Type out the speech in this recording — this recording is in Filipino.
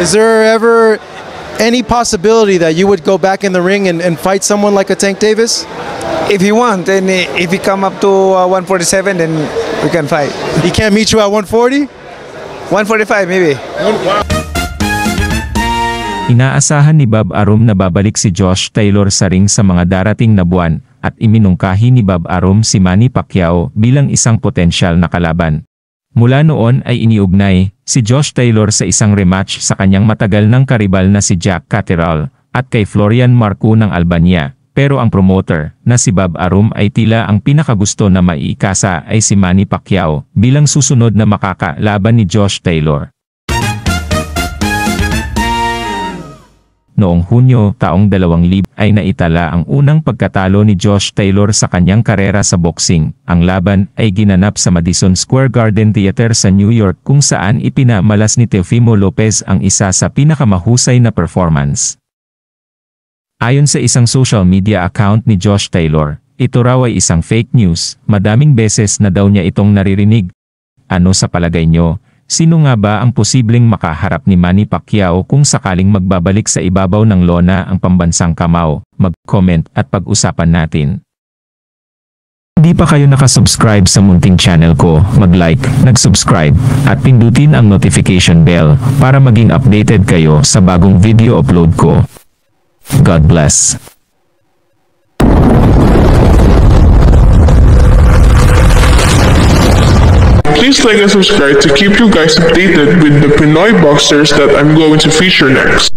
Is there ever any possibility that you would go back in the ring and fight someone like a Tank Davis? If he want, and if he come up to 147, then we can fight. He can't meet you at 140? 145 maybe. Inaasahan ni Bob Arum na babalik si Josh Taylor sa ring sa mga darating na buwan, at iminungkahi ni Bob Arum si Manny Pacquiao bilang isang potensyal na kalaban. Mula noon ay iniugnay si Josh Taylor sa isang rematch sa kanyang matagal ng karibal na si Jack Catterall at kay Florian Marco ng Albania. Pero ang promoter na si Bob Arum ay tila ang pinakagusto na maiikasa ay si Manny Pacquiao bilang susunod na makakalaban ni Josh Taylor. Noong Hunyo taong 2000 ay naitala ang unang pagkatalo ni Josh Taylor sa kanyang karera sa boxing. Ang laban ay ginanap sa Madison Square Garden Theater sa New York kung saan ipinamalas ni Teofimo Lopez ang isa sa pinakamahusay na performance. Ayon sa isang social media account ni Josh Taylor, ito raw ay isang fake news. Madaming beses na daw niya itong naririnig. Ano sa palagay nyo? Sino nga ba ang posibleng makaharap ni Manny Pacquiao kung sakaling magbabalik sa ibabaw ng lona ang pambansang kamao? Mag-comment at pag-usapan natin. Di pa kayo nakasubscribe sa munting channel ko, mag-like, nag-subscribe, at pindutin ang notification bell para maging updated kayo sa bagong video upload ko. God bless. Please like and subscribe to keep you guys updated with the Pinoy boxers that I'm going to feature next.